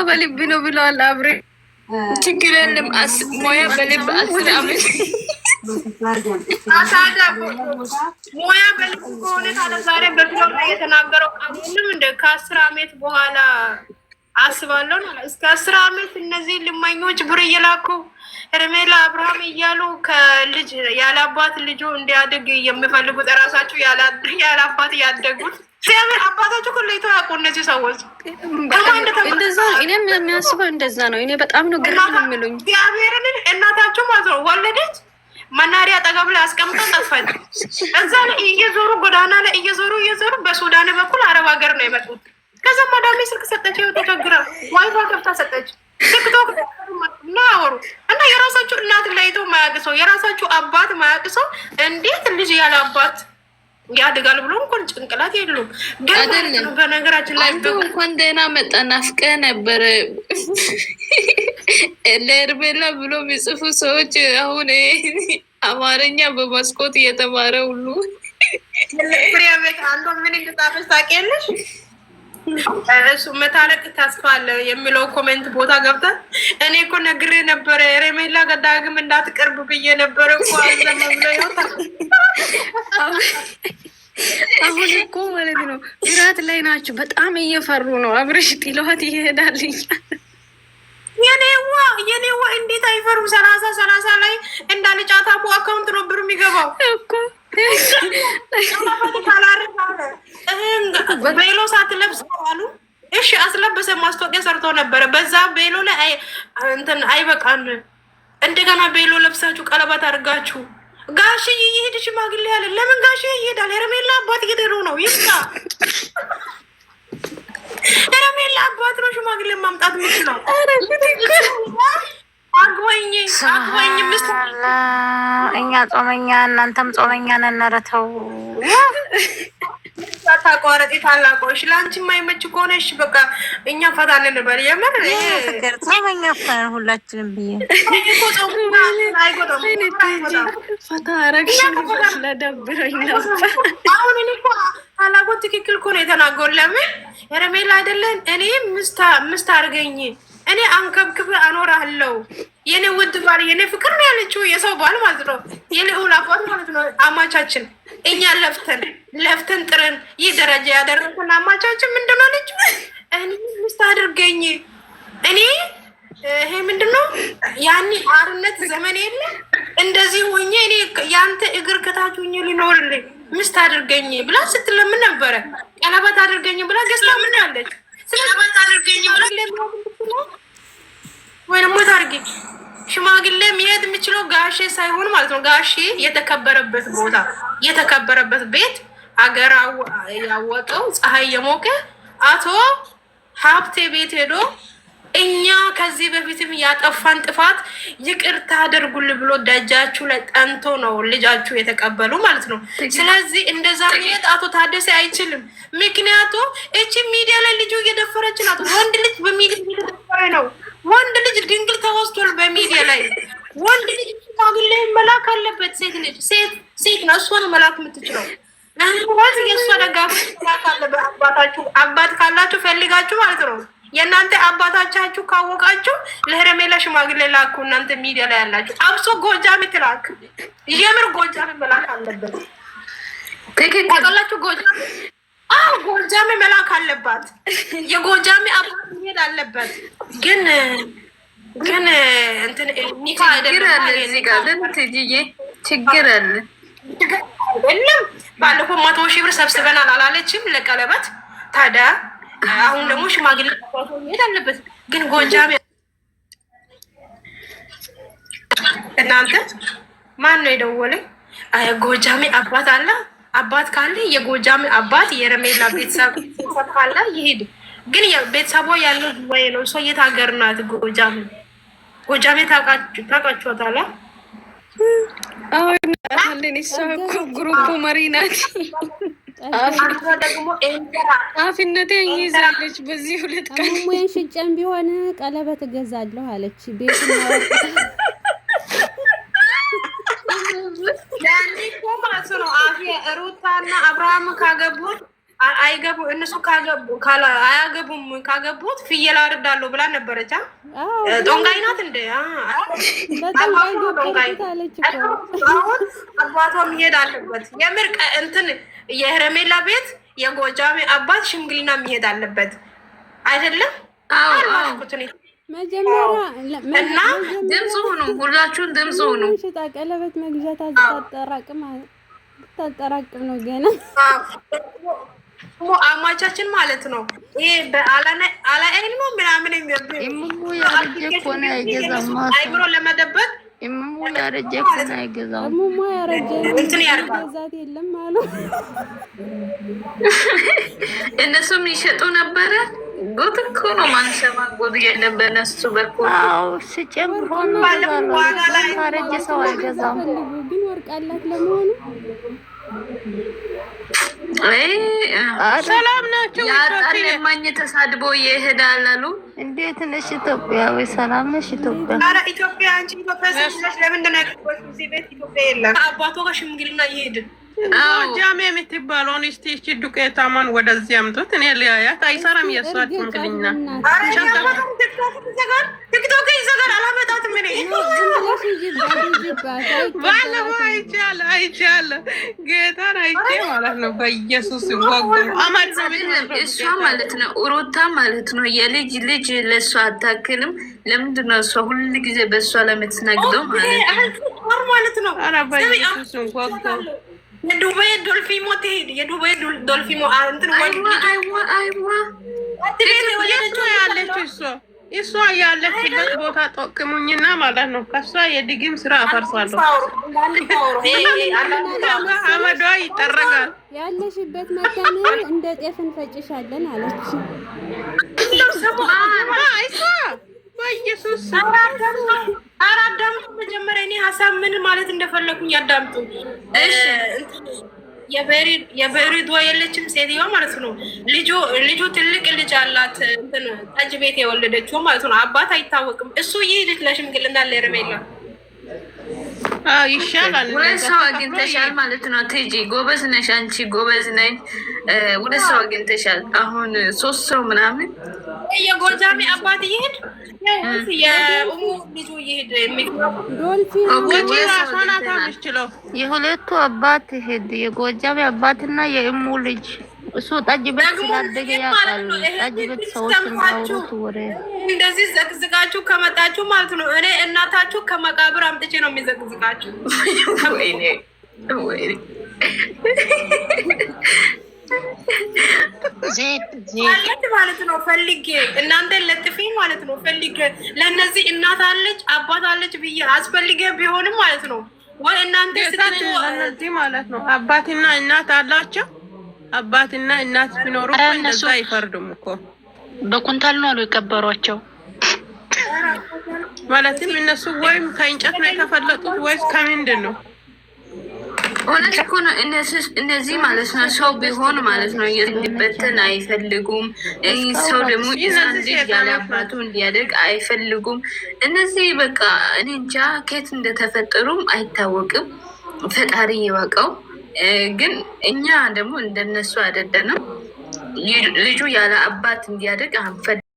በልብ ነው ብለዋል አብሬ። ችግር የለም ሞያ በልብ 10 ዓመት ሞያ በልብ ከሆነ ታዲያ ዛሬ በፊልም ላይ የተናገረው ቃሉንም እንደ ከ10 ዓመት በኋላ አስባለሁ ነው። እስከ 10 ዓመት እነዚህ ልማኞች ብር እየላኩ ሄርሜላ አብርሃም እያሉ ከልጅ ያለ አባት ልጁ እንዲያድግ የሚፈልጉት እራሳቸው ያለ አባት ያደጉት ሲያምር አባታቸው ኮሌቶ ያውቁ እነዚህ ሰዎች እንደዛ እኔም የሚያስበው እንደዛ ነው። እኔ በጣም ነው ግራ የሚሉኝ። እግዚአብሔርን እናታቸው ማለት ነው ወለደች መናሪያ አጠገብ ላይ አስቀምጣ ጠፋች። እዛ ላይ እየዞሩ ጎዳና ላይ እየዞሩ በሱዳን በኩል አረብ ሀገር ነው የመጡት። ከዛ ማዳሜ ስልክ ሰጠች፣ ተቸግራ ዋይፋ ከፍታ ሰጠች። ቲክቶክ እና አወሩ እና የራሳቸው እናት ለይቶ ማያቅሰው የራሳቸው አባት ማያቅሰው እንዴት ልጅ ያለ አባት ያድጋል ብሎ እንኳን ጭንቅላት የለውም። ግን በነገራችን ላይ እንኳን ደህና መጣ ናፍቀ ነበረ ለሄርሜላ ብሎ የሚጽፉ ሰዎች አሁን አማርኛ በመስኮት እየተማረ ሁሉ ፍሬቤት አንዱ ምን እንድጣፈስ ታውቂያለሽ? እሱ መታረቅ ተስፋ አለ የሚለው ኮሜንት ቦታ ገብታል። እኔ እኮ ነግሬ ነበረ ሄርሜላ ዳግም እንዳትቀርብ ብዬ ነበረ እኮ አዘመብለ አሁን እኮ ማለት ነው ፍርሃት ላይ ናቸው። በጣም እየፈሩ ነው። አብረሽ ጥለዋት ይሄዳል። የኔዋ እንዴት አይፈሩም? 30 ላይ እንዳልጫታሙ አካውንት ነው ብር የሚገባው እኮ ቤሎ ሳትለብስ አሉ። እሺ አስለበሰ። ማስታወቂያ ሰርቶ ነበረ። በዛ ቤሎ ላይ እንትን አይበቃን እንደገና ቤሎ ለብሳችሁ ቀለበት አድርጋችሁ ጋሽ ይሄድ ሽማግሌ ያለ ለምን ጋሽ ይሄዳል? ሄርሜላ አባት እየደሩ ነው ይስታ ሄርሜላ አባት ነው ሽማግሌ ማምጣት የምችለው። አግወኝ እኛ ጾመኛ እናንተም ጾመኛ ነን። ኧረ ተው ታቋረጥ ታላቆሽ ለአንቺ የማይመች ከሆነ እሺ በቃ እኛ ፈታ እንበል። የምር ፍቅር ጾመኛ ፈን ሁላችንም ብዬ ፈታ አረግሽ ለደብረኝ ነበር። አሁን እኔ እኮ ታላቆት ትክክል እኮ ነው የተናገሩ። ለምን ሄርሜላ አይደለን እኔ ምስት አድርገኝ እኔ አንከብክብ አኖራለሁ የኔ ውድ ባል የኔ ፍቅር ነው ያለችው። የሰው ባል ማለት ነው የልዑል አባት ማለት ነው። አማቻችን እኛ ለፍተን ጥረን ይህ ደረጃ ያደረግን አማቻችን ምንድን ነው አለችው? እኔ ምስት አድርገኝ እኔ ይሄ ምንድን ነው ያኔ አርነት ዘመን የለ እንደዚህ ሆኜ እኔ ያንተ እግር ከታች ሆኜ ሊኖርልኝ ምስት አድርገኝ ብላ ስትለምን ነበረ። ቀለበት አድርገኝ ብላ ገዝታ ምን ያለች ቀለበት አድርገኝ ብላ ወይም ሞት አድርጌ ሽማግሌ መሄድ የሚችለው ጋሼ ሳይሆን ማለት ነው። ጋሼ የተከበረበት ቦታ የተከበረበት ቤት አገር ያወቀው ፀሐይ የሞቀ አቶ ሀብቴ ቤት ሄዶ እኛ ከዚህ በፊትም ያጠፋን ጥፋት ይቅርታ አድርጉልኝ ብሎ ደጃችሁ ላይ ጠንቶ ነው ልጃችሁ የተቀበሉ ማለት ነው። ስለዚህ እንደዛ መሄድ አቶ ታደሰ አይችልም። ምክንያቱ እቺ ሚዲያ ላይ ልጁ እየደፈረች ናት። ወንድ ልጅ በሚዲያ እየደፈረ ነው። ወንድ ልጅ ድንግል ተወስዷል በሚዲያ ላይ። ወንድ ልጅ ሽማግሌ መላክ አለበት። ሴት ልጅ ሴት ነው እሷ ነው መላክ የምትችለው። ወንድ የእሷ ደጋፊ መላክ አለበት። አባት ካላችሁ ፈልጋችሁ ማለት ነው። የእናንተ አባታቻችሁ ካወቃችሁ ለሄርሜላ ሽማግሌ ላኩ። እናንተ ሚዲያ ላይ ያላችሁ አብሶ ጎጃሜ ትላክ። የምር ጎጃሜ መላክ አለበት። ታውቃላችሁ ጎጃሜ ጎጃሜ መላክ አለባት። የጎጃሜ አባት መሄድ አለበት። ግን እንትን ኒካ አይደለም እዚህ ጋር ችግር አለ። ባለፈው 100 ሺህ ብር ሰብስበናል አላለችም ለቀለበት? ታዲያ አሁን ደግሞ ሽማግሌ መሄድ አለበት። ግን ጎጃሜ እናንተ ማን ነው የደወለኝ? ጎጃሜ አባት አለ። አባት ካለ የጎጃሜ አባት የሄርሜላ ቤተሰብ ካለ ይሄድ። ግን ቤተሰቧ ያለው ወይ ነው ሰው የት ሀገር ናት? ጎጃሜ ታውቃችኋታል? አሁን አለን እሷ እኮ ግሩፕ መሪ ናት። ደግሞ አፍነቴ ይይዛለች። በዚህ 2 ቀን ሙዬን ሽጨም ቢሆን ቀለበት እገዛለሁ አለች። ቤት ነው ያንዲ ኮማስ ነው። ሩታና አብርሃም ካገቡት አይገቡ እነሱ አያገቡም። ካገቡት ፍየል አርዳለሁ ብላ ነበረች። ጦንጋይ ናት እንደ አሁን አባቷ መሄድ አለበት። የምር እንትን የሄረሜላ ቤት የጎጃሜ አባት ሽምግልና መሄድ አለበት አይደለም? መጀመሪያ እና ድምፅ ሁኑ፣ ሁላችሁን ድምፅ ሁኑ። ሽጣ ቀለበት መግዛት ታጠራቅም ነው ገና አማቻችን ማለት ነው። ይሄ በአላኤል ነው ምናምን አይብሮ ለመደበቅ እሙሙ ያረጀ ኮና አይገዛም። እሙሙ ያረጀ እንትን ያርጋል ገዛት የለም አሉ። እነሱም ይሸጡ ነበረ። ጉድ እኮ ነው። ማንሰማ ጉድ የለም በነሱ በኩል። አዎ ሲጨምሩ ነው ያረጀ ሰው አይገዛም። ግን ወርቅ አላት ለመሆኑ ሰላም ናቸው። ያጣን የማኝ ተሳድቦ ይሄዳል አሉ። እንዴት ነሽ ኢትዮጵያዊ? ሰላም ነሽ ኢትዮጵያ? ኧረ ኢትዮጵያ አንቺ ኢትዮጵያ ስለሽ ለምንድን ነው ያልኩት? እዚህ ቤት ኢትዮጵያ የለም። አባቷ ጋር ሽምግልና ይሄድን ጃሜ የምትባለውን እስቲ እቺ ዱቄታማን ወደዚህ አምጡት። እኔ ሊያያት አይሰራም። የሷት ሽምግልና ቲክቶክ ይዘጋል። አላመጣትም እኔ ባለፈው አይቻለሁ ጌታን አይቼ ማለት ነው። በኢየሱስ ወጉ እሷ ማለት ነው ሩታ ማለት ነው የልጅ ልጅ ለእሷ አታክልም። ለምንድን ነው እሷ ሁሉ ጊዜ በእሷ ለምትነግደው ማለት ነው? ኧረ በኢየሱስ ወጉ የዱባይ ዶልፊሞ ትሄድ። የዱባይ ዶልፊሞ እንትን እሷ ያለችበት ቦታ ጠቅሙኝና ማለት ነው። ከሷ የድግም ስራ አፈርሳለሁ። አመዷ ይጠረጋል። ያለሽበት መካን እንደ ጤፍ እንፈጭሻለን አለች። በኢየሱስ አዳምጡ። መጀመሪያ እኔ ሀሳብ ምን ማለት እንደፈለኩኝ ያዳምጡ። የበሪዶ የለችም ሴትዮዋ ማለት ነው። ልጁ ትልቅ ልጅ አላት። እንትን ጠጅ ቤት የወለደችው ማለት ነው። አባት አይታወቅም። እሱ ይህ ልጅ ለሽምግልና ለሄረሜላ ይሻላል። ሁለት ሰው አግኝተሻል ማለት ነው። ትጂ ጎበዝ ነሽ አንቺ፣ ጎበዝ ነኝ። ሁለት ሰው አግኝተሻል። አሁን 3 ሰው ምናምን የጎጃሜ አባት ይሄድ የኡሙ ልጁ ይሄድ የሁለቱ አባት ይሄድ የጎጃሜ አባትና የእሙ ልጅ እሱ ጠጅ ቤት ስላደገ ያውቃሉ። ጠጅ ቤት ሰዎች እንዳወሩት ወሬ እንደዚህ ዘግዝቃችሁ ከመጣችሁ ማለት ነው። እኔ እናታችሁ ከመቃብር አምጥቼ ነው የሚዘግዝቃችሁ። ማለት ነው። ፈልጌ እናንተ ለጥፊ ማለት ነው። ፈልጌ ለእነዚህ እናት አለች አባት አለች ብዬ አስፈልጌ ቢሆንም ማለት ነው። ወይ እናንተ ለእነዚህ ማለት ነው አባትና እናት አላቸው። አባትና እናት ቢኖሩ እንደዛ አይፈርዱም እኮ። በኩንታል ነው አሉ የቀበሯቸው። ማለትም እነሱ ወይም ከእንጨት ነው የተፈለጡት ወይስ ከምንድን ነው? እውነት እኮ ነው። እነዚህ ማለት ነው ሰው ቢሆን ማለት ነው እንዲበተን አይፈልጉም። ሰው ደግሞ ልጅ ያለ አባቱ እንዲያደግ አይፈልጉም። እነዚህ በቃ እኔ እንጃ ከየት እንደተፈጠሩም አይታወቅም። ፈጣሪ ይወቀው። ግን እኛ ደግሞ እንደነሱ አይደለንም። ልጁ ያለ አባት እንዲያደግ አንፈልግም።